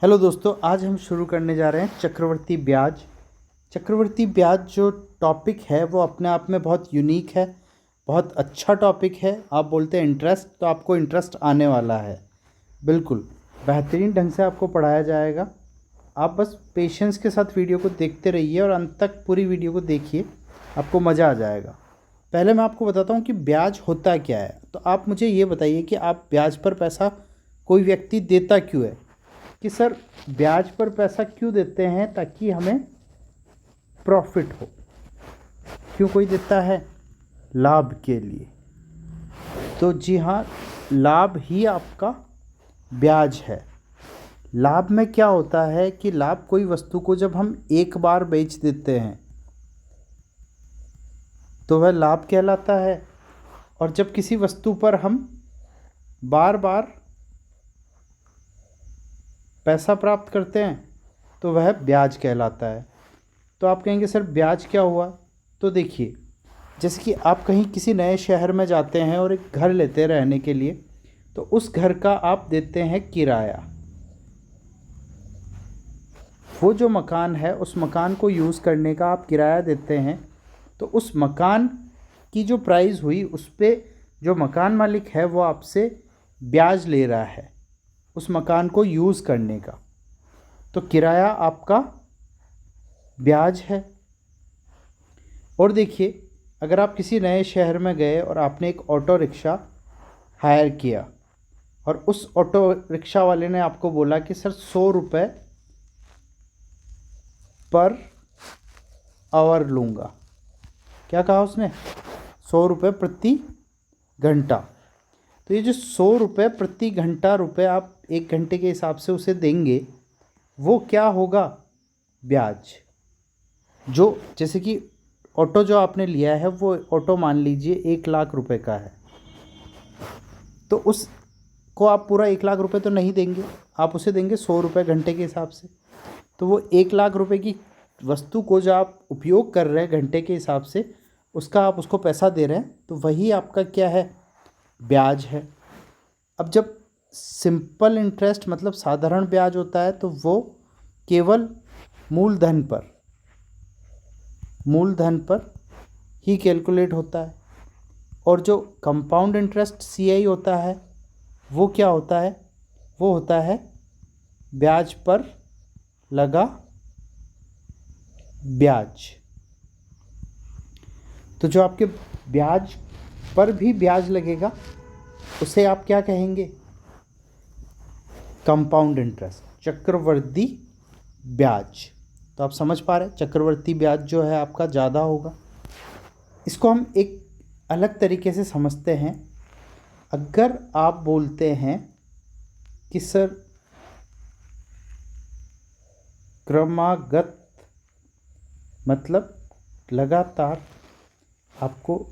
Hello दोस्तों, आज हम शुरू करने जा रहे हैं चक्रवर्ती ब्याज। चक्रवर्ती ब्याज जो टॉपिक है वो अपने आप में बहुत यूनिक है, बहुत अच्छा टॉपिक है। आप बोलते हैं इंटरेस्ट, तो आपको इंटरेस्ट आने वाला है। बिल्कुल बेहतरीन ढंग से आपको पढ़ाया जाएगा। आप बस पेशेंस के साथ वीडियो को देखते रहिए और अंत तक पूरी वीडियो को देखिए, आपको मज़ा आ जाएगा। पहले मैं आपको बताता हूँ कि ब्याज होता क्या है। तो आप मुझे ये बताइए कि आप ब्याज पर पैसा कोई व्यक्ति देता क्यों है, कि सर ब्याज पर पैसा क्यों देते हैं, ताकि हमें प्रॉफिट हो। क्यों कोई देता है? लाभ के लिए। तो जी हाँ, लाभ ही आपका ब्याज है। लाभ में क्या होता है कि लाभ कोई वस्तु को जब हम एक बार बेच देते हैं तो वह लाभ कहलाता है, और जब किसी वस्तु पर हम बार बार पैसा प्राप्त करते हैं तो वह ब्याज कहलाता है। तो आप कहेंगे सर ब्याज क्या हुआ? तो देखिए, जैसे कि आप कहीं किसी नए शहर में जाते हैं और एक घर लेते हैं रहने के लिए, तो उस घर का आप देते हैं किराया। वो जो मकान है उस मकान को यूज़ करने का आप किराया देते हैं, तो उस मकान की जो प्राइस हुई उस पर जो मकान मालिक है वो आपसे ब्याज ले रहा है उस मकान को यूज़ करने का। तो किराया आपका ब्याज है। और देखिए, अगर आप किसी नए शहर में गए और आपने एक ऑटो रिक्शा हायर किया और उस ऑटो रिक्शा वाले ने आपको बोला कि सर 100 रुपये पर आवर लूँगा। क्या कहा उसने? 100 रुपये प्रति घंटा। तो ये जो 100 रुपये प्रति घंटा रुपये आप एक घंटे के हिसाब से उसे देंगे, वो क्या होगा? ब्याज। जो जैसे कि ऑटो जो आपने लिया है वो ऑटो मान लीजिए 1 लाख रुपए का है, तो उसको आप पूरा 1 लाख रुपए तो नहीं देंगे, आप उसे देंगे 100 रुपये घंटे के हिसाब से। तो वो 1 लाख रुपए की वस्तु को जो आप उपयोग कर रहे हैं घंटे के हिसाब से, उसका आप उसको पैसा दे रहे हैं, तो वही आपका क्या है? ब्याज है। अब जब सिंपल इंटरेस्ट मतलब साधारण ब्याज होता है तो वो केवल मूलधन पर ही कैलकुलेट होता है। और जो कंपाउंड इंटरेस्ट सीआई होता है वो क्या होता है? वो होता है ब्याज पर लगा ब्याज। तो जो आपके ब्याज पर भी ब्याज लगेगा उसे आप क्या कहेंगे? कंपाउंड इंटरेस्ट, चक्रवर्ती ब्याज। तो आप समझ पा रहे हैं, चक्रवर्ती ब्याज जो है आपका ज़्यादा होगा। इसको हम एक अलग तरीके से समझते हैं। अगर आप बोलते हैं कि सर क्रमागत मतलब लगातार आपको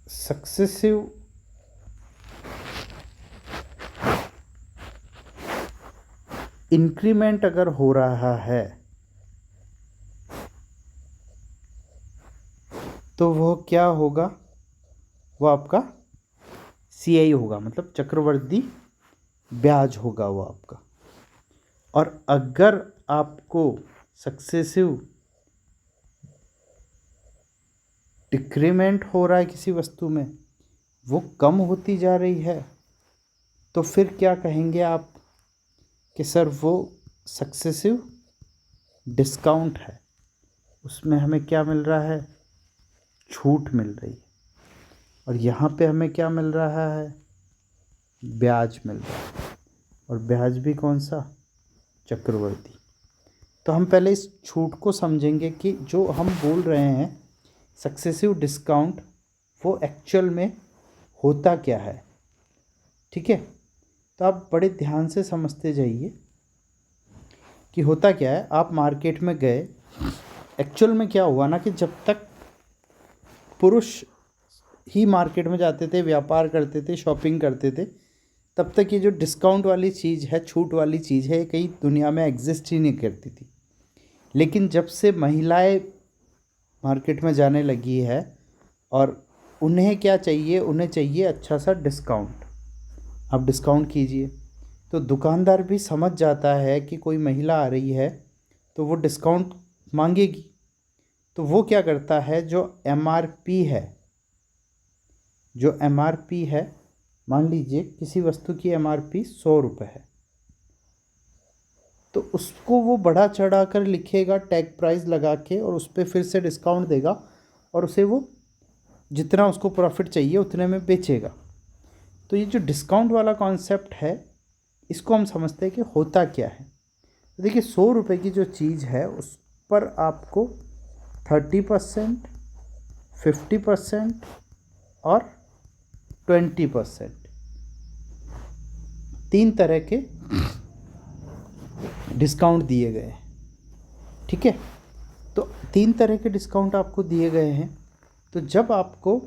सक्सेसिव इंक्रीमेंट अगर हो रहा है तो वो क्या होगा? वो आपका सीआई होगा, मतलब चक्रवर्ती ब्याज होगा वो आपका। और अगर आपको सक्सेसिव डिक्रीमेंट हो रहा है किसी वस्तु में, वो कम होती जा रही है, तो फिर क्या कहेंगे आप? कि सर वो सक्सेसिव डिस्काउंट है, उसमें हमें क्या मिल रहा है? छूट मिल रही है। और यहाँ पे हमें क्या मिल रहा है? ब्याज मिल रहा है। और ब्याज भी कौन सा? चक्रवर्ती। तो हम पहले इस छूट को समझेंगे कि जो हम बोल रहे हैं सक्सेसिव डिस्काउंट, वो एक्चुअल में होता क्या है। ठीक है, तो आप बड़े ध्यान से समझते जाइए कि होता क्या है। आप मार्केट में गए, एक्चुअल में क्या हुआ ना कि जब तक पुरुष ही मार्केट में जाते थे, व्यापार करते थे, शॉपिंग करते थे, तब तक ये जो डिस्काउंट वाली चीज़ है, छूट वाली चीज़ है, कहीं दुनिया में एग्जिस्ट ही नहीं करती थी। लेकिन जब से महिलाएं मार्केट में जाने लगी है और उन्हें क्या चाहिए? उन्हें चाहिए अच्छा सा डिस्काउंट। आप डिस्काउंट कीजिए। तो दुकानदार भी समझ जाता है कि कोई महिला आ रही है तो वो डिस्काउंट मांगेगी, तो वो क्या करता है, जो एमआरपी है, मान लीजिए किसी वस्तु की एमआरपी 100 रुपये है, तो उसको वो बढ़ा चढ़ा कर लिखेगा टैग प्राइस लगा के, और उस पर फिर से डिस्काउंट देगा, और उसे वो जितना उसको प्रॉफिट चाहिए उतने में बेचेगा। तो ये जो डिस्काउंट वाला कॉन्सेप्ट है, इसको हम समझते हैं कि होता क्या है। तो देखिए 100 रुपये की जो चीज़ है उस पर आपको 30%, 50% और 20% 3 तरह के डिस्काउंट दिए गए हैं। ठीक है, तो 3 तरह के डिस्काउंट आपको दिए गए हैं। तो जब आपको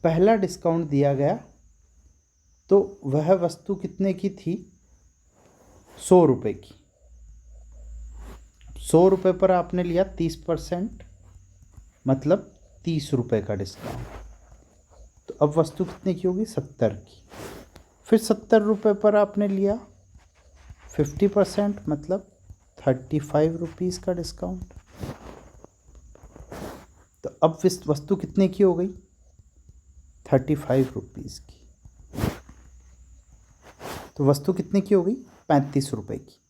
पहला डिस्काउंट दिया गया तो वह वस्तु कितने की थी, 100 रुपये की। 100 रुपये पर आपने लिया 30%, मतलब 30 रुपये का डिस्काउंट। तो अब वस्तु कितने की होगी, 70 की। फिर 70 रुपये पर आपने लिया 50%, मतलब 35 रुपीज़ का डिस्काउंट। तो अब वस्तु कितने की हो गई, 35 रुपीज़ की। तो वस्तु कितने की हो गई, 35 रुपये की।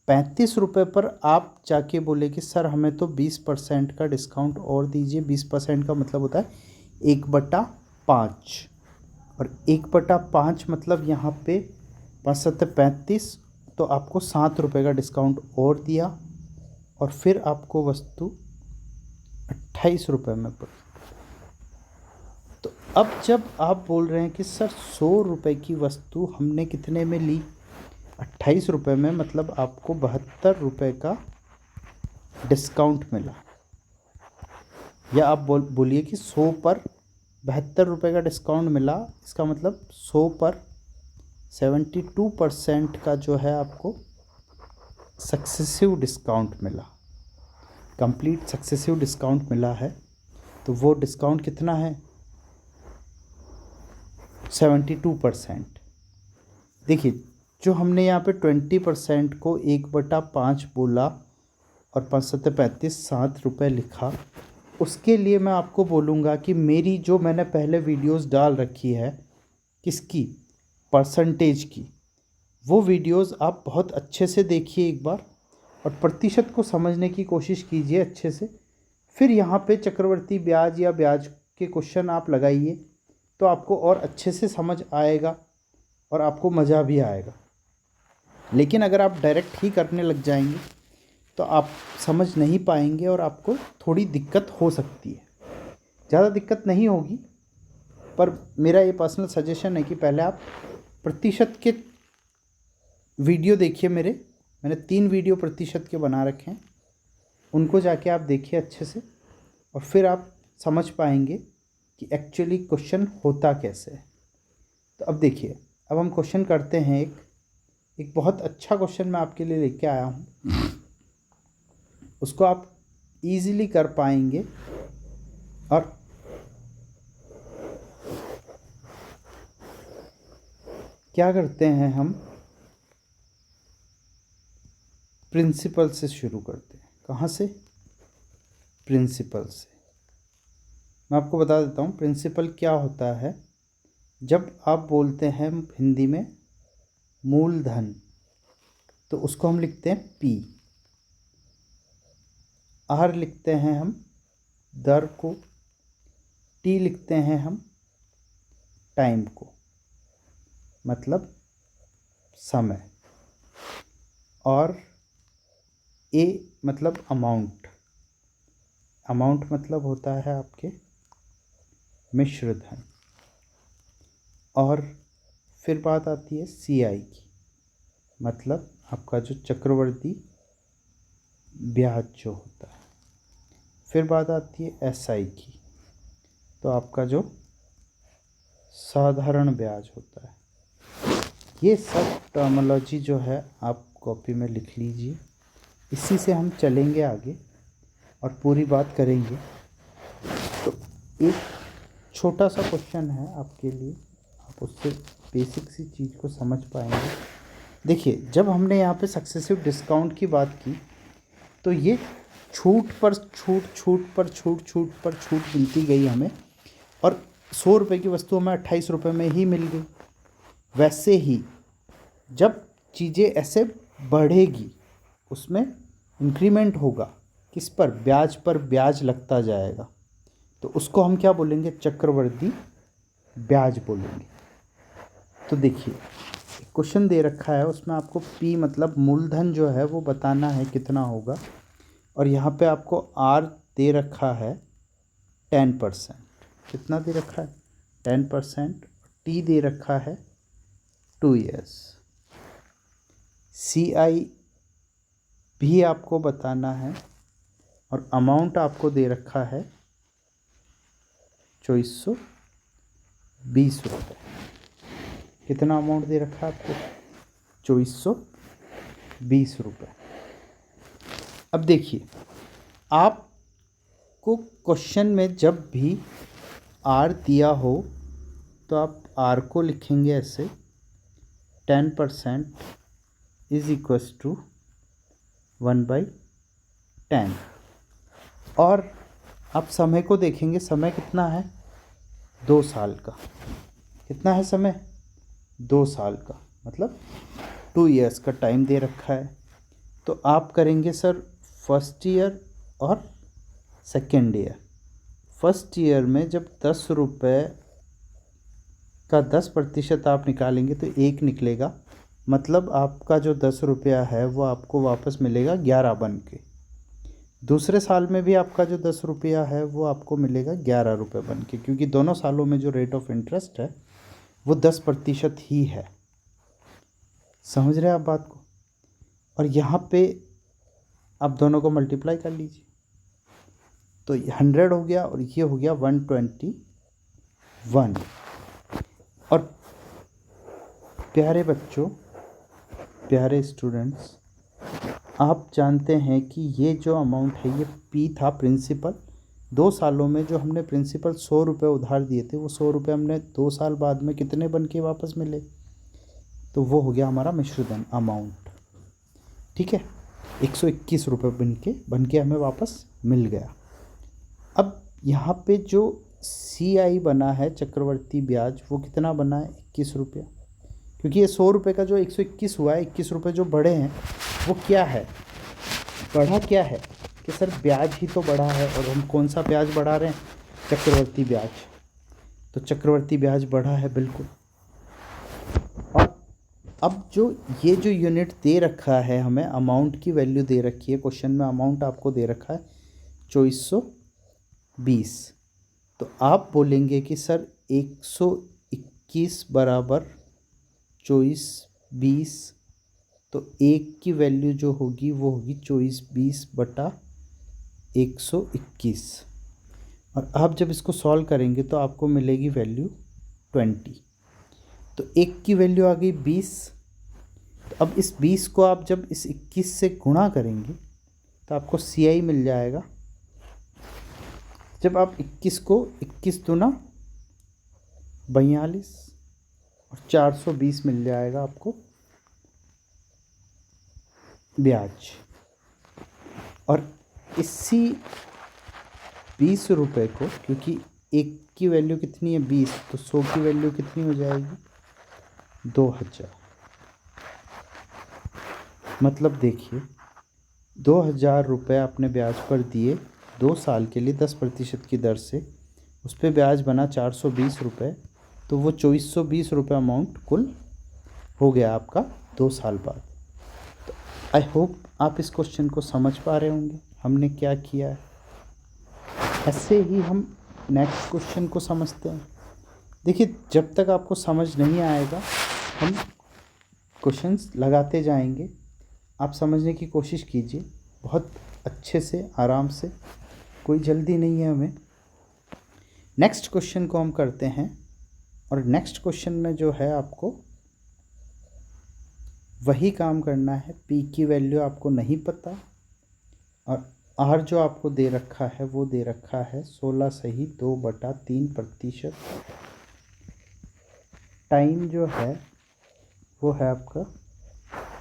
35 रुपये पर आप जाके बोले कि सर हमें तो 20% का डिस्काउंट और दीजिए। 20% का मतलब होता है 1/5, और 1/5 मतलब यहाँ पे 5 7 35, तो आपको 7 रुपये का डिस्काउंट और दिया, और फिर आपको वस्तु 28 रुपये में पड़ी। तो अब जब आप बोल रहे हैं कि सर 100 रुपये की वस्तु हमने कितने में ली, 28 रुपये में, मतलब आपको 72 रुपये का डिस्काउंट मिला। या आप बोलिए कि 100 पर 72 रुपये का डिस्काउंट मिला, इसका मतलब 100 पर 72% का जो है आपको सक्सेसिव डिस्काउंट मिला, कंप्लीट सक्सेसिव डिस्काउंट मिला है। तो वो डिस्काउंट कितना है, 72%। देखिए जो हमने यहाँ पे 20% को 1/5 बोला और 5 7 35 7 रुपये लिखा, उसके लिए मैं आपको बोलूँगा कि मेरी जो मैंने पहले वीडियोस डाल रखी है, किसकी, परसेंटेज की, वो वीडियोस आप बहुत अच्छे से देखिए एक बार, और प्रतिशत को समझने की कोशिश कीजिए अच्छे से। फिर यहाँ पे चक्रवर्ती ब्याज या ब्याज के क्वेश्चन आप लगाइए, तो आपको और अच्छे से समझ आएगा और आपको मज़ा भी आएगा। लेकिन अगर आप डायरेक्ट ही करने लग जाएंगे तो आप समझ नहीं पाएंगे और आपको थोड़ी दिक्कत हो सकती है। ज़्यादा दिक्कत नहीं होगी, पर मेरा ये पर्सनल सजेशन है कि पहले आप प्रतिशत के वीडियो देखिए। मैंने 3 वीडियो प्रतिशत के बना रखे हैं, उनको जाके आप देखिए अच्छे से, और फिर आप समझ पाएंगे कि एक्चुअली क्वेश्चन होता कैसे है। तो अब देखिए, अब हम क्वेश्चन करते हैं। एक बहुत अच्छा क्वेश्चन मैं आपके लिए लेके आया हूँ, उसको आप इजीली कर पाएंगे। और क्या करते हैं, हम प्रिंसिपल से शुरू करते हैं। कहाँ से, प्रिंसिपल से। मैं आपको बता देता हूँ प्रिंसिपल क्या होता है। जब आप बोलते हैं हिंदी में मूलधन, तो उसको हम लिखते हैं P। R लिखते हैं हम दर को, T लिखते हैं हम टाइम को, मतलब समय, और A मतलब अमाउंट। अमाउंट मतलब होता है आपके मिश्र धन। और फिर बात आती है CI की, मतलब आपका जो चक्रवर्ती ब्याज जो होता है। फिर बात आती है SI की, तो आपका जो साधारण ब्याज होता है। ये सब टर्मिनोलॉजी जो है आप कॉपी में लिख लीजिए, इसी से हम चलेंगे आगे और पूरी बात करेंगे। तो एक छोटा सा क्वेश्चन है आपके लिए, आप उससे बेसिक सी चीज़ को समझ पाएंगे। देखिए जब हमने यहाँ पे सक्सेसिव डिस्काउंट की बात की तो ये छूट पर छूट, छूट पर छूट, छूट पर छूट मिलती गई हमें, और 100 रुपये की वस्तु हमें 28 रुपये में ही मिल गई। वैसे ही जब चीज़ें ऐसे बढ़ेगी उसमें इंक्रीमेंट होगा, किस पर? ब्याज पर ब्याज लगता जाएगा, तो उसको हम क्या बोलेंगे? चक्रवर्ती ब्याज बोलेंगे। तो देखिए क्वेश्चन दे रखा है, उसमें आपको पी मतलब मूलधन जो है वो बताना है कितना होगा, और यहाँ पे आपको आर दे रखा है 10%। कितना दे रखा है? 10%। टी दे रखा है 2 ईयर्स। सी आई भी आपको बताना है, और अमाउंट आपको दे रखा है 2420 रुपये। कितना अमाउंट दे रखा है आपको? 2420 रुपये। अब देखिए आपको क्वेश्चन में जब भी आर दिया हो तो आप आर को लिखेंगे ऐसे, 10% इज इक्वस टू 1/10। और आप समय को देखेंगे, समय कितना है? 2 साल का। कितना है समय? 2 साल का, मतलब 2 ईयर्स का टाइम दे रखा है। तो आप करेंगे सर फर्स्ट ईयर और सेकेंड ईयर। फर्स्ट ईयर में जब 10 रुपये का 10% आप निकालेंगे तो 1 निकलेगा, मतलब आपका जो 10 रुपया है वो आपको वापस मिलेगा 11 बन के। दूसरे साल में भी आपका जो 10 रुपया है वो आपको मिलेगा 11 रुपये बन के, क्योंकि दोनों सालों में जो रेट ऑफ इंटरेस्ट है वो 10% ही है। समझ रहे हैं आप बात को? और यहाँ पे आप दोनों को मल्टीप्लाई कर लीजिए, तो 100 हो गया और ये हो गया 121। और प्यारे बच्चों, प्यारे स्टूडेंट्स, आप जानते हैं कि ये जो अमाउंट है ये पी था, प्रिंसिपल। 2 सालों में जो हमने प्रिंसिपल 100 रुपये उधार दिए थे, वो 100 रुपये हमने 2 साल बाद में कितने बन के वापस मिले? तो वो हो गया हमारा मिश्रधन अमाउंट। ठीक है, 121 रुपये बन के हमें वापस मिल गया। अब यहाँ पे जो सी आई बना है चक्रवर्ती ब्याज, वो कितना बना है? 21 रुपया। क्योंकि ये 100 रुपये का जो 121 हुआ है, 21 रुपये जो बढ़े हैं वो क्या है? बढ़ा क्या है कि सर ब्याज ही तो बढ़ा है, और हम कौन सा ब्याज बढ़ा रहे हैं? चक्रवर्ती ब्याज। तो चक्रवर्ती ब्याज बढ़ा है बिल्कुल। और अब जो ये जो यूनिट दे रखा है हमें, अमाउंट की वैल्यू दे रखी है, क्वेश्चन में अमाउंट आपको दे रखा है 2420। तो आप बोलेंगे कि सर 121 बराबर 2420, तो 1 की वैल्यू जो होगी वो होगी 2420 बटा 121। और आप जब इसको सॉल्व करेंगे तो आपको मिलेगी वैल्यू 20। तो 1 की वैल्यू आ गई 20। तो अब इस 20 को आप जब इस 21 से गुणा करेंगे तो आपको सी आई मिल जाएगा। जब आप 21 को 21 दूना 42 और 420 मिल जाएगा आपको ब्याज। और इसी 20 रुपये को, क्योंकि 1 की वैल्यू कितनी है 20, तो 100 की वैल्यू कितनी हो जाएगी? 2000। मतलब देखिए 2000 रुपये आपने ब्याज पर दिए 2 साल के लिए 10% की दर से, उस पर ब्याज बना 420 रुपये, तो वो 2420 रुपये अमाउंट कुल हो गया आपका 2 साल बाद। तो आई होप आप इस क्वेश्चन को समझ पा रहे होंगे हमने क्या किया है। ऐसे ही हम नेक्स्ट क्वेश्चन को समझते हैं। देखिए जब तक आपको समझ नहीं आएगा हम क्वेश्चंस लगाते जाएंगे, आप समझने की कोशिश कीजिए बहुत अच्छे से, आराम से, कोई जल्दी नहीं है हमें। नेक्स्ट क्वेश्चन को हम करते हैं, और नेक्स्ट क्वेश्चन में जो है आपको वही काम करना है। पी की वैल्यू आपको नहीं पता, और आर जो आपको दे रखा है वो दे रखा है 16 सही 2/3%। टाइम जो है वो है आपका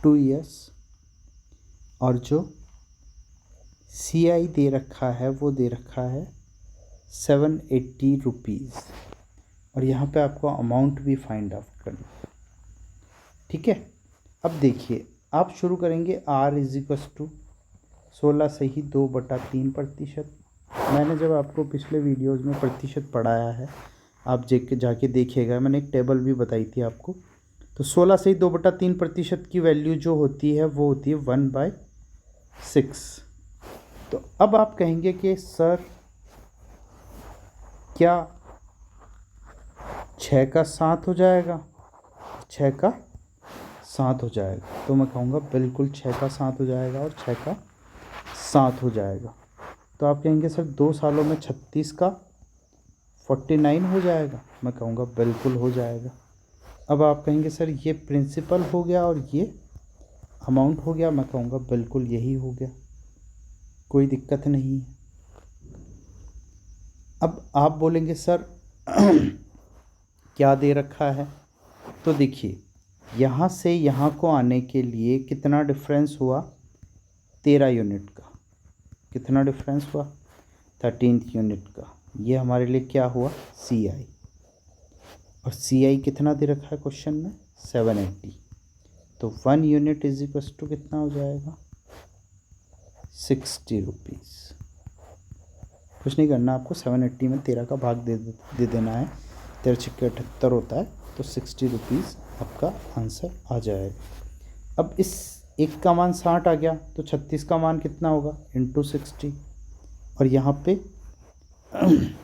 2 ईयर्स, और जो CI दे रखा है वो दे रखा है 780 रुपीज़, और यहाँ पे आपको अमाउंट भी फाइंड आउट करना है। ठीक है, अब देखिए आप शुरू करेंगे R = 16 से ही 2/3%। मैंने जब आपको पिछले वीडियोस में प्रतिशत पढ़ाया है, आप जाके देखिएगा, मैंने एक टेबल भी बताई थी आपको। तो 16 से ही 2/3% की वैल्यू जो होती है वो होती है 1/6। तो अब आप कहेंगे कि सर क्या 6 का 7 हो जाएगा, 6 का 7 हो जाएगा? तो मैं कहूँगा बिल्कुल 6 का 7 हो जाएगा और 6 का 7 हो जाएगा। तो आप कहेंगे सर 2 सालों में 36 का 49 हो जाएगा? मैं कहूँगा बिल्कुल हो जाएगा। अब आप कहेंगे सर ये प्रिंसिपल हो गया और ये अमाउंट हो गया? मैं कहूँगा बिल्कुल यही हो गया, कोई दिक्कत नहीं है। अब आप बोलेंगे सर क्या दे रखा है? तो देखिए यहाँ से यहाँ को आने के लिए कितना डिफरेंस हुआ? 13 यूनिट का। कितना डिफरेंस हुआ? 13th यूनिट का। ये हमारे लिए क्या हुआ? CI। और CI कितना दे रखा है क्वेश्चन में? 780। तो 1 यूनिट = कितना हो जाएगा? 60 रुपीज़। कुछ नहीं करना आपको, 780 में 13 का भाग दे देना है। 13 × 78 होता है, तो 60 रुपीज़ आपका आंसर आ जाएगा। अब इस एक का मान 60 आ गया, तो 36 का मान कितना होगा? × 60। और यहाँ पे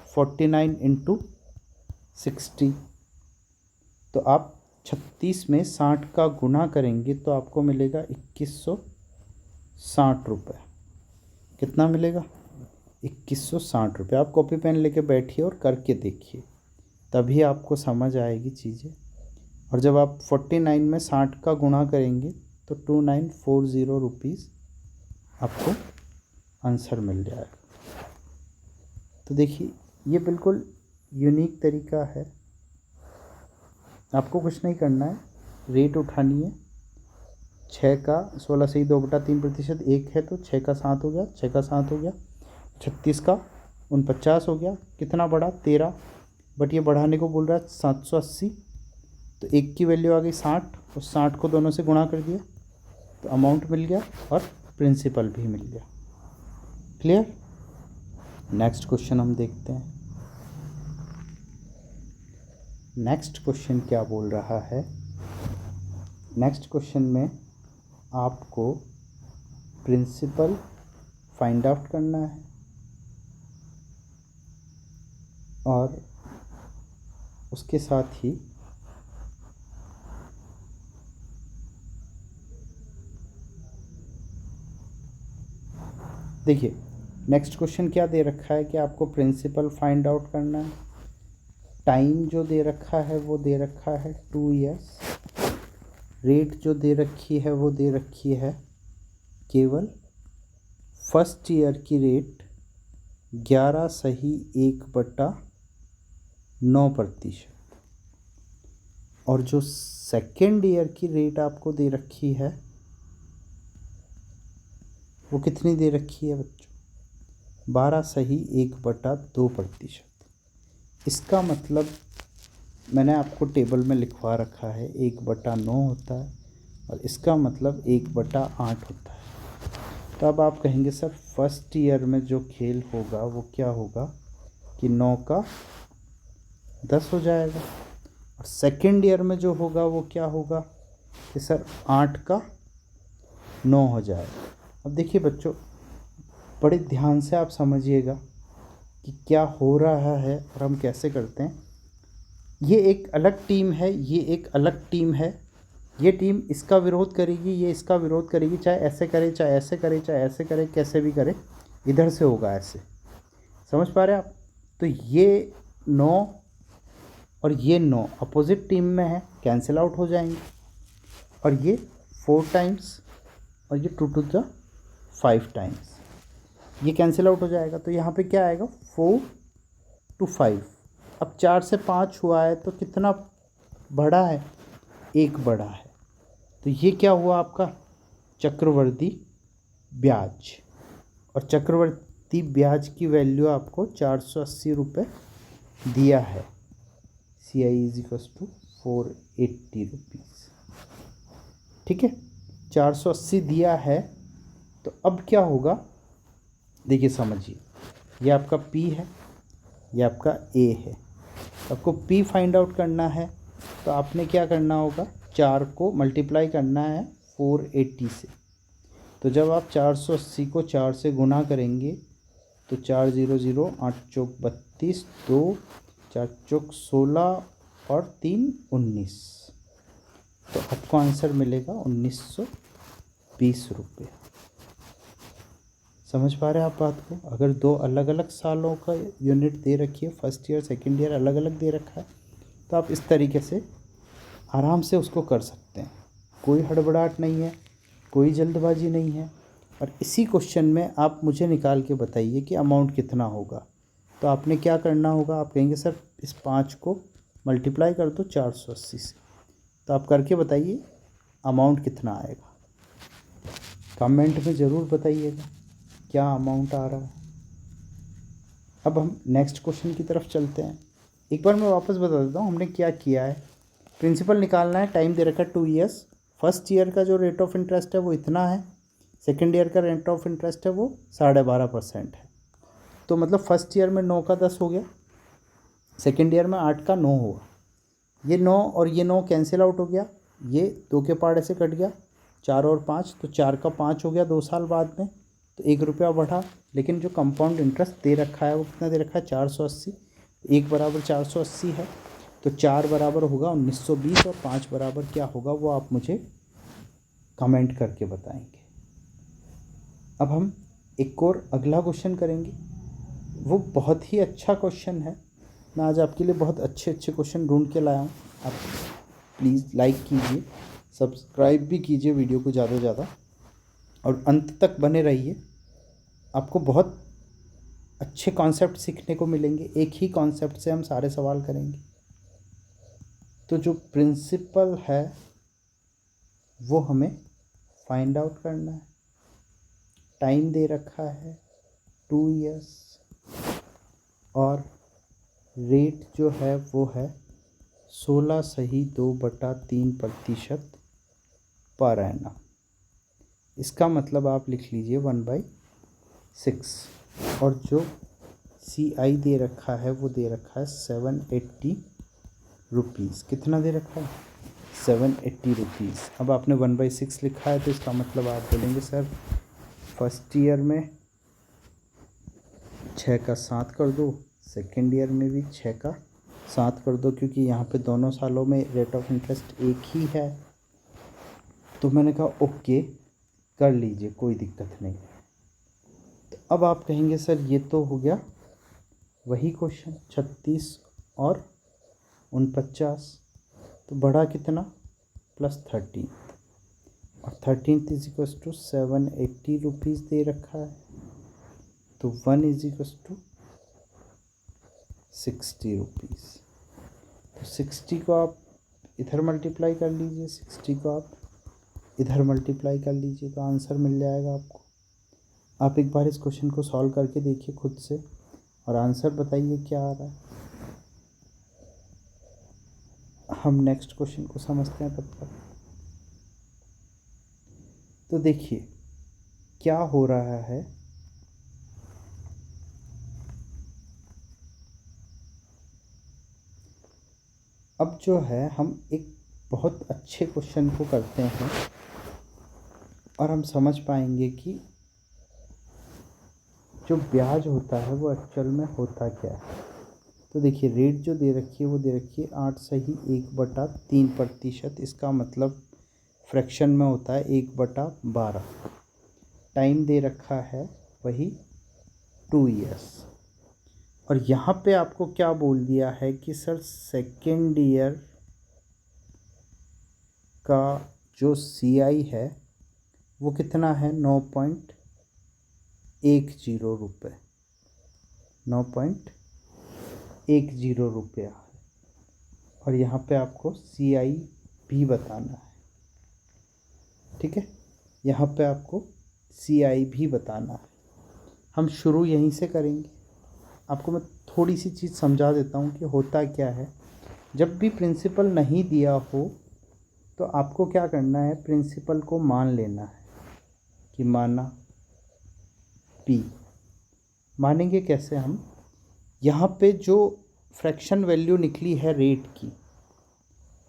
49 × 60। तो आप 36 में 60 का गुना करेंगे तो आपको मिलेगा 2160 रुपये। कितना मिलेगा? 2160 रुपये। आप कॉपी पेन लेके बैठिए और करके देखिए, तभी आपको समझ आएगी चीज़ें। और जब आप 49 में 60 का गुणा करेंगे तो 2940 रुपीज़ आपको आंसर मिल जाएगा। तो देखिए ये बिल्कुल यूनिक तरीका है। आपको कुछ नहीं करना है, रेट उठानी है। 6 का 16 से ही 2/3% 1 है, तो 6 का 7 हो गया, 6 का 7 हो गया। 36 का 49 हो गया, कितना बढ़ा? 13, बट ये बढ़ाने को बोल रहा है 780। तो 1 की वैल्यू आ गई 60, और 60 को दोनों से गुणा कर दिया तो अमाउंट मिल गया और प्रिंसिपल भी मिल गया। क्लियर? नेक्स्ट क्वेश्चन हम देखते हैं। नेक्स्ट क्वेश्चन क्या बोल रहा है? नेक्स्ट क्वेश्चन में आपको प्रिंसिपल फाइंड आउट करना है और उसके साथ ही देखिए नेक्स्ट क्वेश्चन क्या दे रखा है कि आपको प्रिंसिपल फाइंड आउट करना है। टाइम जो दे रखा है वो दे रखा है 2 ईयर्स। रेट जो दे रखी है वो दे रखी है केवल फर्स्ट ईयर की रेट 11.1/9%। और जो सेकेंड ईयर की रेट आपको दे रखी है वो कितनी दे रखी है बच्चों? 12.1/2%। इसका मतलब मैंने आपको टेबल में लिखवा रखा है 1/9 होता है, और इसका मतलब 1/8 होता है। तो अब आप कहेंगे सर फर्स्ट ईयर में जो खेल होगा वो क्या होगा कि 9 का 10 हो जाएगा, और सेकेंड ईयर में जो होगा वो क्या होगा कि सर 8 का 9 हो जाएगा। अब देखिए बच्चों, बड़े ध्यान से आप समझिएगा कि क्या हो रहा है और हम कैसे करते हैं। ये एक अलग टीम है, ये एक अलग टीम है। ये टीम इसका विरोध करेगी, ये इसका विरोध करेगी, चाहे ऐसे करे, चाहे ऐसे करे, चाहे ऐसे करे, कैसे भी करे, इधर से होगा ऐसे। समझ पा रहे हैं आप? तो ये 9 और ये 9 अपोजिट टीम में है, कैंसिल आउट हो जाएंगे। और ये 4 टाइम्स और ये 2 to the 5 टाइम्स, ये कैंसिल आउट हो जाएगा। तो यहाँ पे क्या आएगा? 4 to 5। अब 4 से 5 हुआ है तो कितना बढ़ा है? 1 बढ़ा है। तो ये क्या हुआ आपका चक्रवर्ती ब्याज, और चक्रवर्ती ब्याज की वैल्यू आपको 480 रुपये दिया है। CI is equal to 480 rupees. ठीक है, 480 दिया है। तो अब क्या होगा, देखिए समझिए, ये आपका P है, ये आपका A है। आपको P फाइंड आउट करना है, तो आपने क्या करना होगा, 4 को मल्टीप्लाई करना है 480 से। तो जब आप 480 को 4 से गुना करेंगे तो 4 0 0, 8 चौक 32, 2 4 चौक 16 और 3 19। तो आपको आंसर मिलेगा 1920 रुपये। समझ पा रहे हैं आप बात को? अगर दो अलग अलग सालों का यूनिट दे रखी है, फर्स्ट ईयर सेकेंड ईयर अलग अलग दे रखा है, तो आप इस तरीके से आराम से उसको कर सकते हैं। कोई हड़बड़ाहट नहीं है, कोई जल्दबाजी नहीं है। और इसी क्वेश्चन में आप मुझे निकाल के बताइए कि अमाउंट कितना होगा। तो आपने क्या करना होगा, आप कहेंगे सर इस 5 को मल्टीप्लाई कर दो 480 से। तो आप करके बताइए अमाउंट कितना आएगा। कमेंट में ज़रूर बताइएगा क्या अमाउंट आ रहा है। अब हम नेक्स्ट क्वेश्चन की तरफ चलते हैं। एक बार मैं वापस बता देता हूँ हमने क्या किया है। प्रिंसिपल निकालना है, टाइम दे रखा है 2 ईयर्स। फर्स्ट ईयर का जो रेट ऑफ इंटरेस्ट है वो इतना है, सेकेंड ईयर का रेट ऑफ इंटरेस्ट है वो 12.5% है। तो मतलब फर्स्ट ईयर में 9 का 10 हो गया, सेकेंड ईयर में 8 का 9 हुआ। ये 9 और ये 9 कैंसिल आउट हो गया, ये 2 के पाड़े से कट गया, 4 और 5, तो 4 का 5 हो गया 2 साल बाद में, तो 1 रुपया बढ़ा। लेकिन जो कंपाउंड इंटरेस्ट दे रखा है वो कितना दे रखा है, 480। 1 बराबर 480 है, तो 4 बराबर होगा 1920 और 5 बराबर क्या होगा वो आप मुझे कमेंट करके बताएंगे। अब हम एक और अगला क्वेश्चन करेंगे, वो बहुत ही अच्छा क्वेश्चन है। मैं आज आपके लिए बहुत अच्छे अच्छे क्वेश्चन ढूंढ के लाया हूँ। आप प्लीज़ लाइक कीजिए, सब्सक्राइब भी कीजिए वीडियो को ज़्यादा से ज़्यादा, और अंत तक बने रहिए। आपको बहुत अच्छे कॉन्सेप्ट सीखने को मिलेंगे, एक ही कॉन्सेप्ट से हम सारे सवाल करेंगे। तो जो प्रिंसिपल है वो हमें फाइंड आउट करना है। टाइम दे रखा है 2 ईयर्स, और रेट जो है वो है 16.2/3% पर एनम। इसका मतलब आप लिख लीजिए 1/6। और जो CI दे रखा है वो दे रखा है 780 रुपीज़। कितना दे रखा है, 780 रुपीज़। अब आपने 1/6 लिखा है, तो इसका मतलब आप बोलेंगे सर फर्स्ट ईयर में 6 का 7 कर दो, सेकेंड ईयर में भी 6 का 7 कर दो, क्योंकि यहाँ पे दोनों सालों में रेट ऑफ इंटरेस्ट एक ही है। तो मैंने कहा ओके कर लीजिए, कोई दिक्कत नहीं। तो अब आप कहेंगे सर ये तो हो गया वही क्वेश्चन 36 और 49, तो बढ़ा कितना +13, और 13 इज इक्वल टू 780 रुपीज़ दे रखा है। तो 1 इज इक्वल टू 60 रुपीज़। तो 60 को आप इधर मल्टीप्लाई कर लीजिए, 60 को आप इधर मल्टीप्लाई कर लीजिए, तो आंसर मिल जाएगा आपको। आप एक बार इस क्वेश्चन को सॉल्व करके देखिए खुद से, और आंसर बताइए क्या आ रहा है। हम नेक्स्ट क्वेश्चन को समझते हैं तब तक। तो देखिए क्या हो रहा है, अब जो है हम एक बहुत अच्छे क्वेश्चन को करते हैं और हम समझ पाएंगे कि जो ब्याज होता है वो एक्चुअल में होता क्या है। तो देखिए रेट जो दे रखी है वो दे रखी है 8.1/3%। इसका मतलब फ्रैक्शन में होता है 1/12। टाइम दे रखा है वही 2 ईयर्स। और यहाँ पे आपको क्या बोल दिया है कि सर सेकेंड ईयर का जो CI है वो कितना है, 9.10 रुपये, 9.10 रुपया है। और यहाँ पे आपको CI भी बताना है। ठीक है, यहाँ पे आपको CI भी बताना है। हम शुरू यहीं से करेंगे। आपको मैं थोड़ी सी चीज़ समझा देता हूँ कि होता क्या है। जब भी प्रिंसिपल नहीं दिया हो तो आपको क्या करना है, प्रिंसिपल को मान लेना है कि माना P। मानेंगे कैसे हम, यहाँ पे जो फ्रैक्शन वैल्यू निकली है रेट की,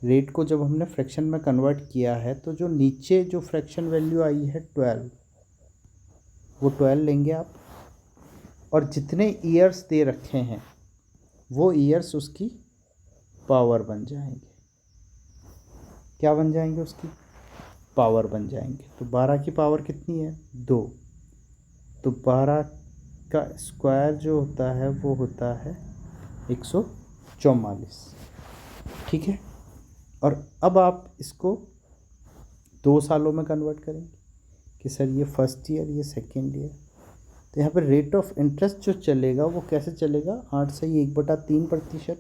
रेट को जब हमने फ्रैक्शन में कन्वर्ट किया है तो जो नीचे जो फ्रैक्शन वैल्यू आई है 12, वो 12 लेंगे आप, और जितने ईयर्स दे रखे हैं वो ईयर्स उसकी पावर बन जाएंगे। क्या बन जाएंगे, उसकी पावर बन जाएंगे। तो 12 की पावर कितनी है, 2। तो 12 का स्क्वायर जो होता है वो होता है 144। ठीक है, और अब आप इसको 2 सालों में कन्वर्ट करेंगे कि सर ये फर्स्ट ईयर, ये सेकेंड ईयर। तो यहाँ पर रेट ऑफ इंटरेस्ट जो चलेगा वो कैसे चलेगा, 8 से ही 1/3%,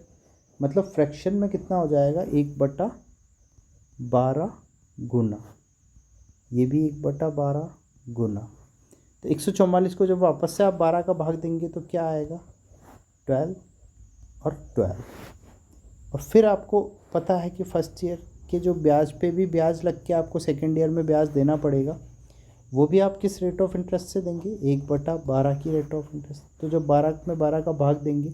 मतलब फ्रैक्शन में कितना हो जाएगा, 1/12 गुना, ये भी 1/12 गुना। तो 144 को जब वापस से आप 12 का भाग देंगे तो क्या आएगा, 12 और 12। और फिर आपको पता है कि फर्स्ट ईयर के जो ब्याज पे भी ब्याज लग के आपको सेकेंड ईयर में ब्याज देना पड़ेगा, वो भी आप किस रेट ऑफ इंटरेस्ट से देंगे, 1/12 की रेट ऑफ इंटरेस्ट। तो जब 12 में 12 का भाग देंगे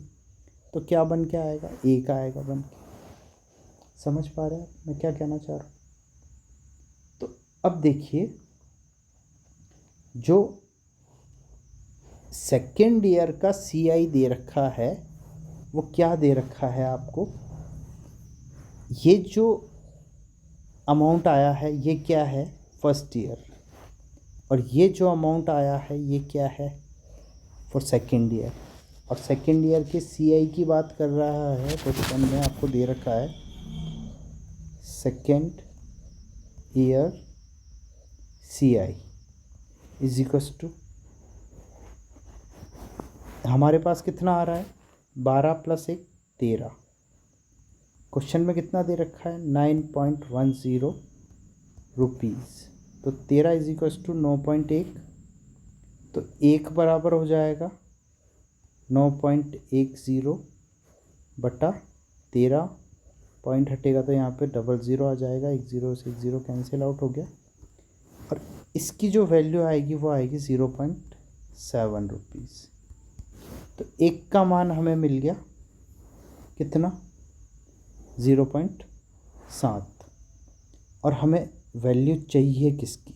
तो क्या बन के आएगा, 1 आएगा बन के। समझ पा रहे हैं मैं क्या कहना चाह रहा हूँ। तो अब देखिए, जो सेकेंड ईयर का CI दे रखा है वो क्या दे रखा है आपको, ये जो अमाउंट आया है ये क्या है, फर्स्ट ईयर, और ये जो अमाउंट आया है ये क्या है, फॉर सेकेंड ईयर। और सेकेंड ईयर के CI की बात कर रहा है, क्वेश्चन में आपको दे रखा है second year CI is equals to, हमारे पास कितना आ रहा है, 12 + 1 13। क्वेश्चन में कितना दे रखा है, 9.10 रुपीज़। तो 13 इज इक्वल्स टू 9.1, तो 1 बराबर हो जाएगा 9.10 बटा 13, पॉइंट हटेगा तो यहाँ पे 00 आ जाएगा, 1 0 से 1 0 कैंसिल आउट हो गया, और इसकी जो वैल्यू आएगी वो आएगी 0.7 रुपीज़। तो एक का मान हमें मिल गया कितना, 0.7, और हमें वैल्यू चाहिए किसकी।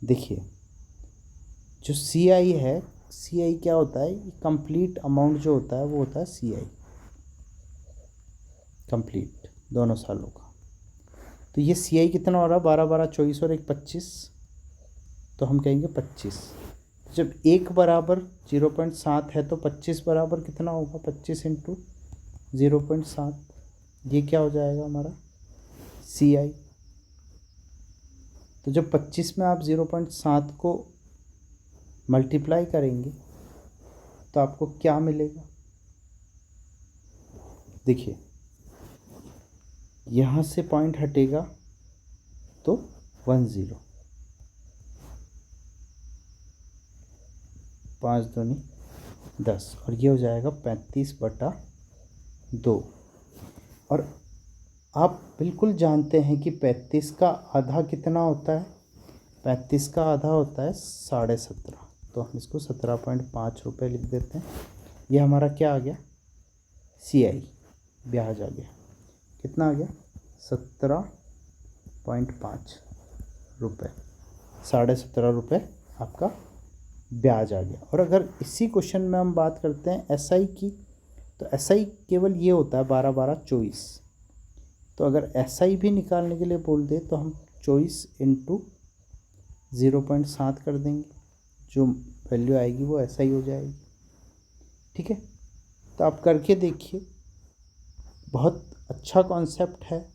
देखिए जो CI है, CI क्या होता है, कंप्लीट अमाउंट जो होता है वो होता है CI कंप्लीट दोनों सालों का। तो ये CI कितना हो रहा है, 12 12 24 और 1 25, तो हम कहेंगे 25। जब 1 बराबर 0.7 है तो 25 बराबर कितना होगा, 25 इंटू 0.7, ये क्या हो जाएगा हमारा CI। तो जब 25 में आप 0.7 को मल्टीप्लाई करेंगे तो आपको क्या मिलेगा, देखिए यहाँ से पॉइंट हटेगा तो 10, 5 दूनी 10, और ये हो जाएगा 35/2। और आप बिल्कुल जानते हैं कि 35 का आधा कितना होता है, 35 का आधा होता है 17.5, तो हम इसको 17.5 रुपये लिख देते हैं। ये हमारा क्या आ गया, CI ब्याज आ गया, कितना आ गया, 17.5 रुपये, 17.5 रुपये आपका ब्याज आ गया। और अगर इसी क्वेश्चन में हम बात करते हैं SI की, तो SI केवल ये होता है 12 12 24। तो अगर SI भी निकालने के लिए बोल दे तो हम 24 इंटू 0.7 कर देंगे, जो वैल्यू आएगी वो SI हो जाएगी। ठीक है, तो आप करके देखिए, बहुत अच्छा कॉन्सेप्ट है,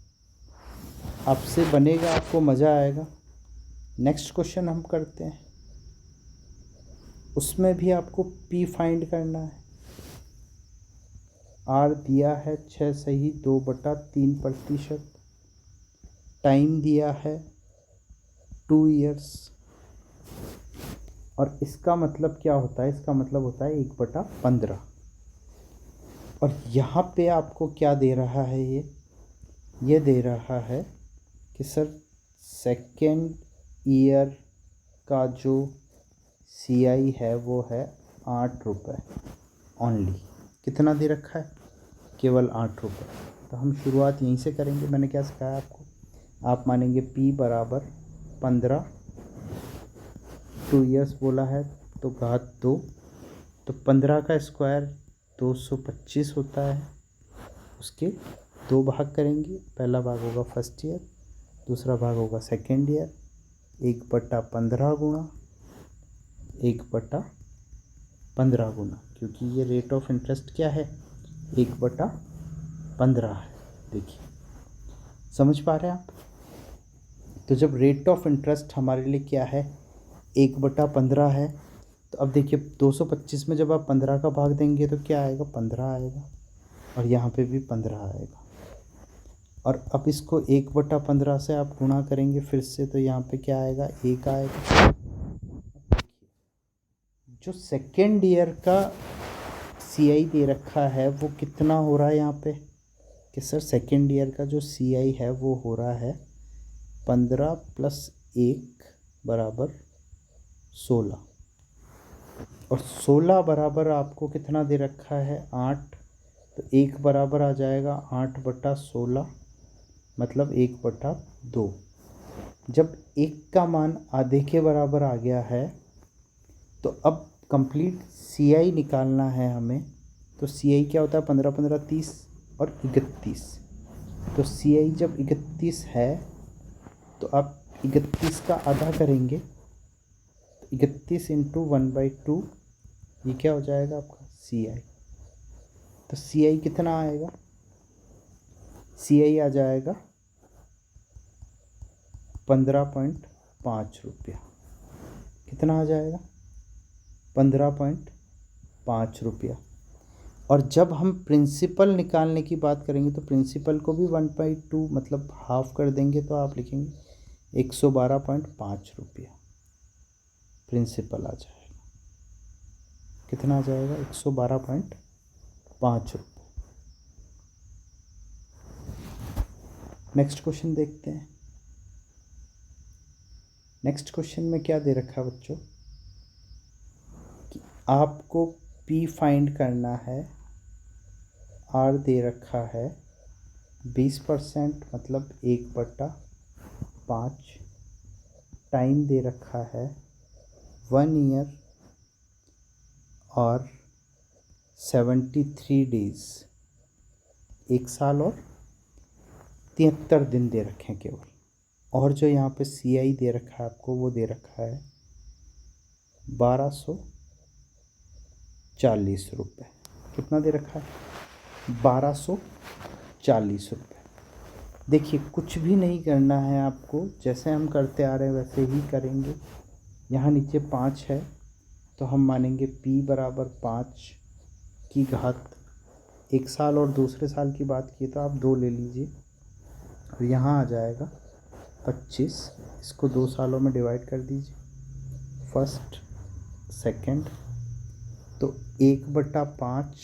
आपसे बनेगा, आपको मज़ा आएगा। नेक्स्ट क्वेश्चन हम करते हैं, उसमें भी आपको P फाइंड करना है। R दिया है 6 सही 2/3%, टाइम दिया है 2 ईयर्स। और इसका मतलब क्या होता है? इसका मतलब होता है 1/15। और यहाँ पे आपको क्या दे रहा है? ये दे रहा है कि सर सेकेंड ईयर का जो CI है वो है 8 रुपये ओनली। कितना दे रखा है? केवल 8 रुपये। तो हम शुरुआत यहीं से करेंगे। मैंने क्या सिखाया आपको? आप मानेंगे P बराबर 15, 2 ईयर्स बोला है तो घात 2, तो 15 का स्क्वायर 225 होता है। उसके 2 भाग करेंगे। पहला भाग होगा फर्स्ट ईयर, दूसरा भाग होगा सेकेंड ईयर। 1/15 गुणा 1/15 गुना, क्योंकि ये रेट ऑफ इंटरेस्ट क्या है? 1/15 है। देखिए, समझ पा रहे हैं आप? तो जब रेट ऑफ इंटरेस्ट हमारे लिए क्या है? 1/15 है। तो अब देखिए 225 में जब आप 15 का भाग देंगे तो क्या आएगा? 15 आएगा। और यहाँ पे भी 15 आएगा। और अब इसको 1/15 से आप गुणा करेंगे फिर से, तो यहाँ पे क्या आएगा? 1 आएगा। जो सेकेंड ईयर का CI दे रखा है वो कितना हो रहा है यहाँ पे? कि सर सेकेंड ईयर का जो CI है वो हो रहा है 15 + 1 बराबर 16। और 16 बराबर आपको कितना दे रखा है? 8। तो 1 बराबर आ जाएगा 8/16, मतलब 1/2। जब 1 का मान आधे के बराबर आ गया है तो अब कंप्लीट CI निकालना है हमें। तो CI क्या होता है? 15 15 30 और 31। तो CI जब 31 है तो आप 31 का आधा करेंगे। 31 × 1/2, ये क्या हो जाएगा आपका? CI। तो CI कितना आएगा? CI आ जाएगा 15.5 रुपया। कितना आ जाएगा? 15.5 रुपया। और जब हम प्रिंसिपल निकालने की बात करेंगे तो प्रिंसिपल को भी 1/2 मतलब हाफ कर देंगे, तो आप लिखेंगे 112.5 रुपया प्रिंसिपल आ जाएगा। कितना आ जाएगा? 112.5 रुपये। नेक्स्ट क्वेश्चन देखते हैं। नेक्स्ट क्वेश्चन में क्या दे रखा है बच्चों? कि आपको P फाइंड करना है। R दे रखा है 20%, मतलब 1/5। टाइम दे रखा है 1 ईयर और 73 डेज, 1 साल और 73 दिन दे रखे हैं केवल। और जो यहाँ पे CI दे रखा है आपको, वो दे रखा है 1240 रुपये। कितना दे रखा है? 1240 रुपये। देखिए, कुछ भी नहीं करना है आपको, जैसे हम करते आ रहे हैं वैसे ही करेंगे। यहाँ नीचे 5 है तो हम मानेंगे P बराबर 5 की घात 1 साल और दूसरे साल की बात की तो आप 2 ले लीजिए। और यहाँ आ जाएगा 25। इसको 2 सालों में डिवाइड कर दीजिए, फर्स्ट सेकंड। तो 1/5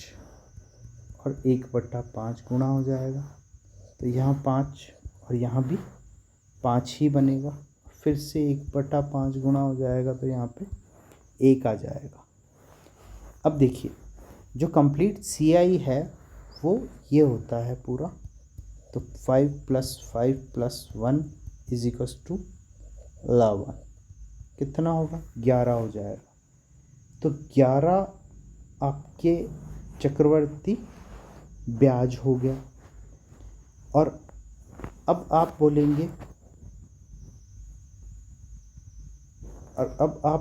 और 1/5 गुणा हो जाएगा। तो यहाँ 5 और यहाँ भी 5 ही बनेगा। फिर से 1/5 गुणा हो जाएगा तो यहाँ पे 1 आ जाएगा। अब देखिए, जो कंप्लीट CI है वो ये होता है पूरा। तो 5 + 5 + 1 = 11। कितना होगा? 11 हो जाएगा। तो 11 आपके चक्रवर्ती ब्याज हो गया। और अब आप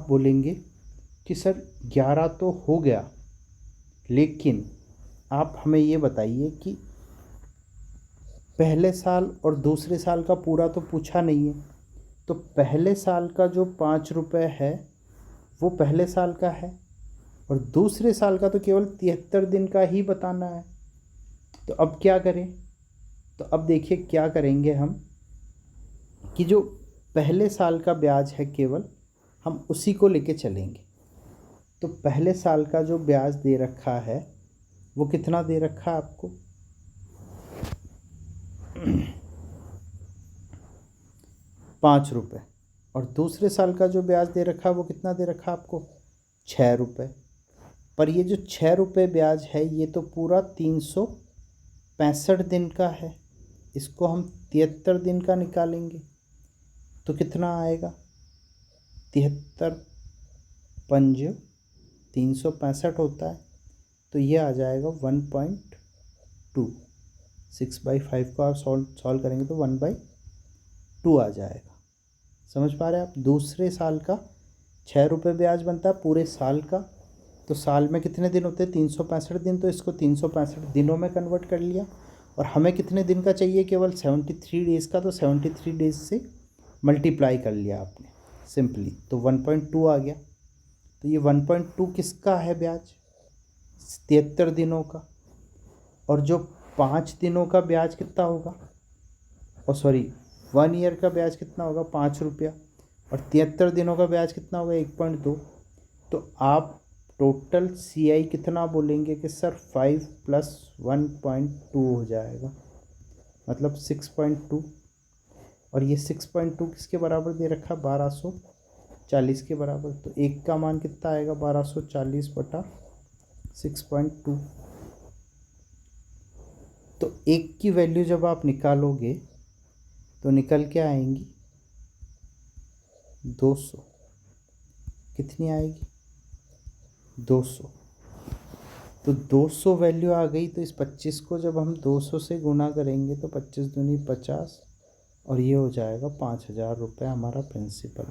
बोलेंगे कि सर 11 तो हो गया, लेकिन आप हमें ये बताइए कि पहले साल और दूसरे साल का पूरा तो पूछा नहीं है। तो पहले साल का जो 5 रुपये है वो पहले साल का है, और दूसरे साल का तो केवल 73 दिन का ही बताना है। तो अब क्या करें? तो अब देखिए क्या करेंगे हम, कि जो पहले साल का ब्याज है केवल, हम उसी को लेके चलेंगे। तो पहले साल का जो ब्याज दे रखा है वो कितना दे रखा है आपको, 5 रुपये। और दूसरे साल का जो ब्याज दे रखा है वो कितना दे रखा है आपको, 6 रुपये। पर ये जो 6 रुपये ब्याज है ये तो पूरा 365 दिन का है, इसको हम 73 दिन का निकालेंगे तो कितना आएगा, 73 पंज 365 होता है, तो ये आ जाएगा 1.2। 6/5 को आप सॉल्व करेंगे तो 1/2 आ जाएगा। समझ पा रहे हैं आप। दूसरे साल का 6 रुपये ब्याज बनता है पूरे साल का, तो साल में कितने दिन होते हैं, 365 दिन, तो इसको 365 दिनों में कन्वर्ट कर लिया। और हमें कितने दिन का चाहिए, केवल 73 डेज़ का, तो 73 डेज़ से मल्टीप्लाई कर लिया आपने सिंपली, तो 1.2 आ गया। तो ये 1.2 किसका है ब्याज, 73 दिनों का। और जो 5 दिनों का ब्याज कितना होगा, और सॉरी 1 ईयर का ब्याज कितना होगा, 5 रुपया। और 73 दिनों का ब्याज कितना होगा, 1.2। तो आप टोटल CI कितना बोलेंगे कि सर 5 + 1.2 हो जाएगा, मतलब 6.2। और ये 6.2 किसके बराबर दे रखा, 1240 के बराबर। तो एक का मान कितना आएगा, 1240/6.2। तो एक की वैल्यू जब आप निकालोगे तो निकल के आएंगी 200। कितनी आएगी, 200। तो 200 वैल्यू आ गई। तो इस 25 को जब हम 200 से गुणा करेंगे तो 25 दूनी 50, और ये हो जाएगा 5000 रुपये हमारा प्रिंसिपल।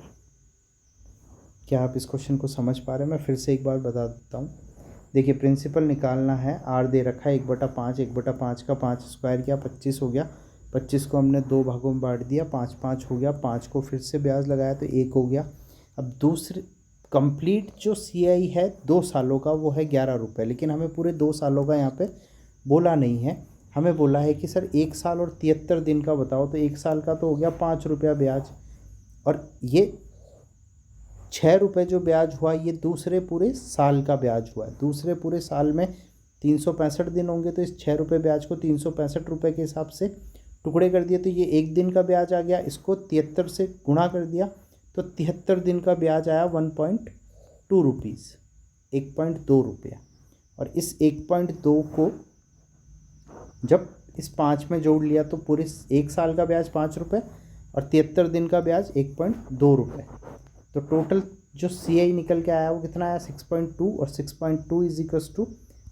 क्या आप इस क्वेश्चन को समझ पा रहे हैं। मैं फिर से एक बार बता देता हूँ। देखिए प्रिंसिपल निकालना है, आर दे रखा है 1/5, 1/5 का 5 स्क्वायर किया 25 हो गया। 25 को हमने 2 भागों में बांट दिया, 5 5 हो गया। 5 को फिर से ब्याज लगाया तो 1 हो गया। अब दूसरे कंप्लीट जो CI है 2 सालों का वो है 11 रुपये, लेकिन हमें पूरे 2 सालों का यहाँ पे बोला नहीं है। हमें बोला है कि सर 1 साल और 73 दिन का बताओ। तो 1 साल का तो हो गया 5 रुपया ब्याज, और ये 6 रुपये जो ब्याज हुआ ये दूसरे पूरे साल का ब्याज हुआ है। दूसरे पूरे साल में 365 दिन होंगे, तो इस 6 रुपये ब्याज को 365 रुपये के हिसाब से टुकड़े कर दिए, तो ये 1 दिन का ब्याज आ गया। इसको 73 से गुणा कर दिया तो 73 दिन का ब्याज आया 1.2 रुपीज़, 1.2 रुपया। और इस 1.2 को जब इस 5 में जोड़ लिया तो पूरे 1 साल का ब्याज 5 रुपये और 73 दिन का ब्याज 1.2 रुपये। तो टोटल जो CI निकल के आया वो कितना आया, 6.2। और 6.2 =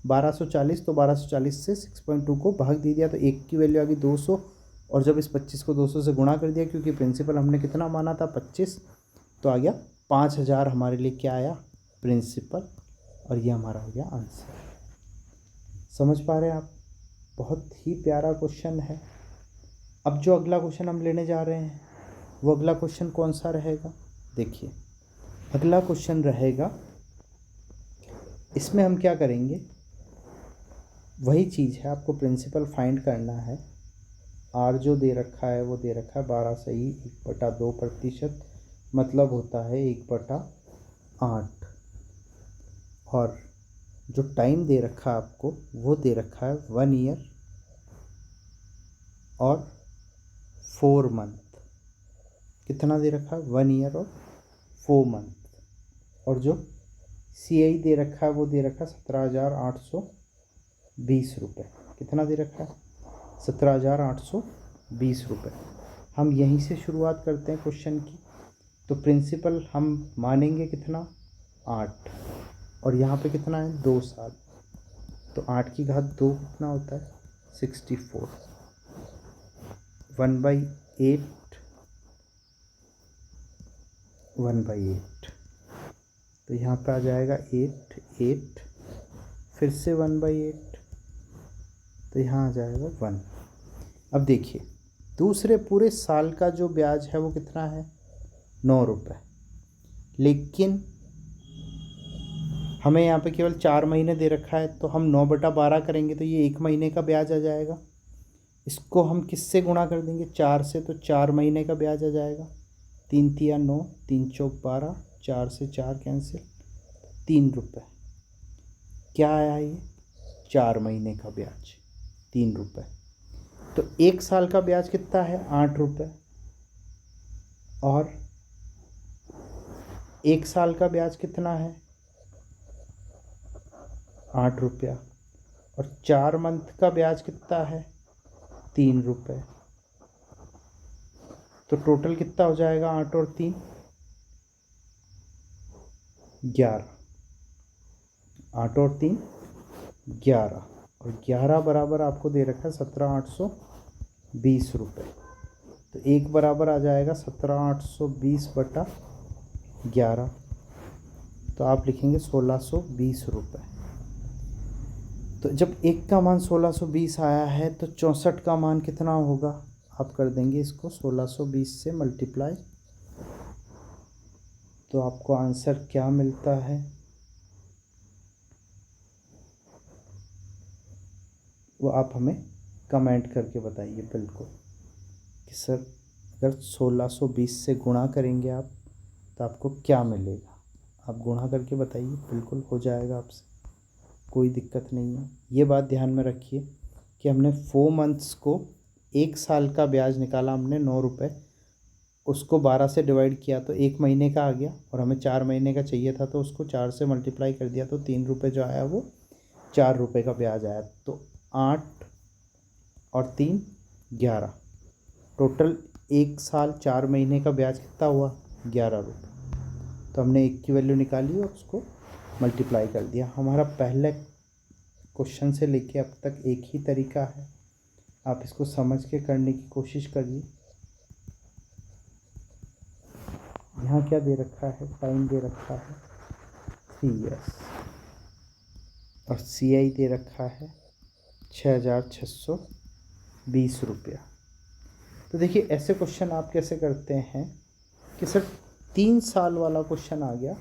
1240। तो 1240 से 6.2 को भाग दे दिया तो 1 की वैल्यू आ गई 200। और जब इस 25 को 200 से गुणा कर दिया, क्योंकि प्रिंसिपल हमने कितना माना था 25, तो आ गया 5000 हमारे लिए क्या आया, प्रिंसिपल। और ये हमारा हो गया आंसर। समझ पा रहे हैं आप। बहुत ही प्यारा क्वेश्चन है। अब जो अगला क्वेश्चन हम लेने जा रहे हैं वो अगला क्वेश्चन कौन सा रहेगा, देखिए अगला क्वेश्चन रहेगा, इसमें हम क्या करेंगे, वही चीज़ है, आपको प्रिंसिपल फाइंड करना है। आर जो दे रखा है वो दे रखा है 12 सही 1/2%, मतलब होता है 1/8। और जो टाइम दे रखा है आपको वो दे रखा है 1 ईयर और 4 मंथ। कितना दे रखा है, 1 ईयर और 4 मंथ। और जो CI दे रखा है वो दे रखा है 17,820 रुपये। कितना दे रखा है, 17,820 रुपये। हम यहीं से शुरुआत करते हैं क्वेश्चन की। तो प्रिंसिपल हम मानेंगे कितना, 8, और यहाँ पे कितना है 2 साल। तो 8 की घात 2 कितना होता है, 64। 1/8, 1/8। तो यहाँ पे आ जाएगा 8 8, फिर से 1/8, तो यहाँ आ जाएगा 1। अब देखिए दूसरे पूरे साल का जो ब्याज है वो कितना है, 9 रुपये। लेकिन हमें यहाँ पे केवल 4 महीने दे रखा है, तो हम 9/12 करेंगे तो ये 1 महीने का ब्याज आ जाएगा। इसको हम किससे गुणा कर देंगे, 4 से, तो 4 महीने का ब्याज आ जाएगा। 3 तिया 9, 3 चौक 12, 4 से 4 कैंसिल, 3 रुपये। क्या आया ये? 4 महीने का ब्याज 3 रुपये। तो 1 साल का ब्याज कितना है? 8 रुपये। और 1 साल का ब्याज कितना है? 8 रुपया। और 4 मंथ का ब्याज कितना है? 3 रुपये। तो टोटल कितना हो जाएगा? 8 और 3 11। 8 और 3 11। और 11 बराबर आपको दे रखा है 17,820 रुपये। तो 1 बराबर आ जाएगा 17,820/11। तो आप लिखेंगे 1,620 रुपये। तो जब 1 का मान 1,620 आया है तो 64 का मान कितना होगा? आप कर देंगे इसको 1,620 से मल्टीप्लाई। तो आपको आंसर क्या मिलता है? वो आप हमें कमेंट करके बताइए बिल्कुल कि सर अगर 1,620 से गुणा करेंगे आप तो आपको क्या मिलेगा। आप गुणा करके बताइए, बिल्कुल हो जाएगा आपसे, कोई दिक्कत नहीं है। ये बात ध्यान में रखिए कि हमने 4 मंथ्स को 1 साल का ब्याज निकाला हमने 9 रुपये, उसको 12 से डिवाइड किया तो 1 महीने का आ गया, और हमें 4 महीने का चाहिए था तो उसको 4 से मल्टीप्लाई कर दिया तो 3 रुपये जो आया वो 4 रुपये का ब्याज आया। तो 8 और 3 11, टोटल 1 साल 4 महीने का ब्याज कितना हुआ? 11 रुपये। तो हमने 1 की वैल्यू निकाली और उसको मल्टीप्लाई कर दिया। हमारा पहले क्वेश्चन से लेके अब तक एक ही तरीका है, आप इसको समझ के करने की कोशिश करिए। यहाँ क्या दे रखा है? टाइम दे रखा है 3 years और CI दे रखा है 6,620 रुपया। तो देखिए ऐसे क्वेश्चन आप कैसे करते हैं कि सर 3 साल वाला क्वेश्चन आ गया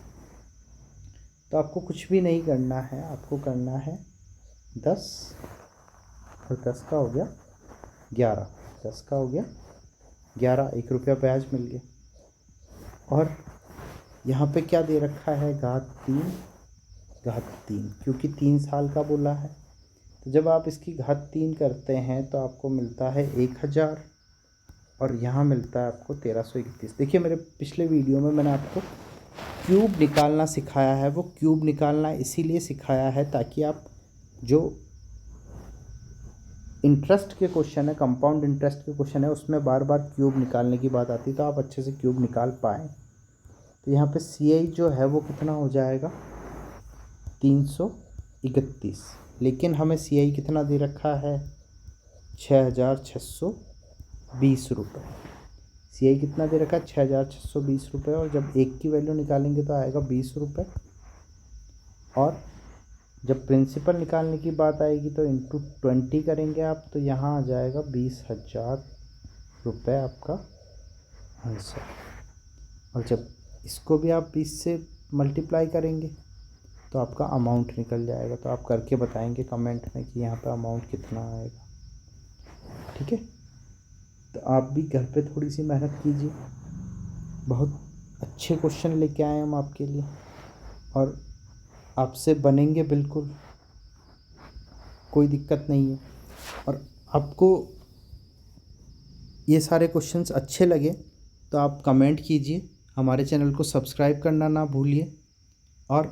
तो आपको कुछ भी नहीं करना है, आपको करना है 10 और 10 का हो गया 11, 10 का हो गया 11, 1 रुपया ब्याज मिल गया। और यहाँ पे क्या दे रखा है? घात 3, क्योंकि 3 साल का बोला है। तो जब आप इसकी घात 3 करते हैं तो आपको मिलता है 1000 और यहाँ मिलता है आपको 1331। देखिए मेरे पिछले वीडियो में मैंने आपको क्यूब निकालना सिखाया है। वो क्यूब निकालना इसीलिए सिखाया है ताकि आप जो इंटरेस्ट के क्वेश्चन है, कंपाउंड इंटरेस्ट के क्वेश्चन है, उसमें बार बार क्यूब निकालने की बात आती है तो आप अच्छे से क्यूब निकाल पाएँ। तो यहाँ पे CI जो है वो कितना हो जाएगा? 331। लेकिन हमें CI कितना दे रखा है? 6,620 रुपये। CI कितना दे रखा है? 6,620 रुपये। और जब 1 की वैल्यू निकालेंगे तो आएगा 20 रुपये। और जब प्रिंसिपल निकालने की बात आएगी तो इंटू 20 करेंगे आप, तो यहाँ आ जाएगा 20,000 रुपये आपका आंसर। और जब इसको भी आप 20 से मल्टीप्लाई करेंगे तो आपका अमाउंट निकल जाएगा। तो आप करके बताएंगे कमेंट में कि यहाँ पे अमाउंट कितना आएगा, ठीक है। तो आप भी घर पे थोड़ी सी मेहनत कीजिए, बहुत अच्छे क्वेश्चन लेके आए हम आपके लिए और आपसे बनेंगे बिल्कुल, कोई दिक्कत नहीं है। और आपको ये सारे क्वेश्चंस अच्छे लगे तो आप कमेंट कीजिए, हमारे चैनल को सब्सक्राइब करना ना भूलिए और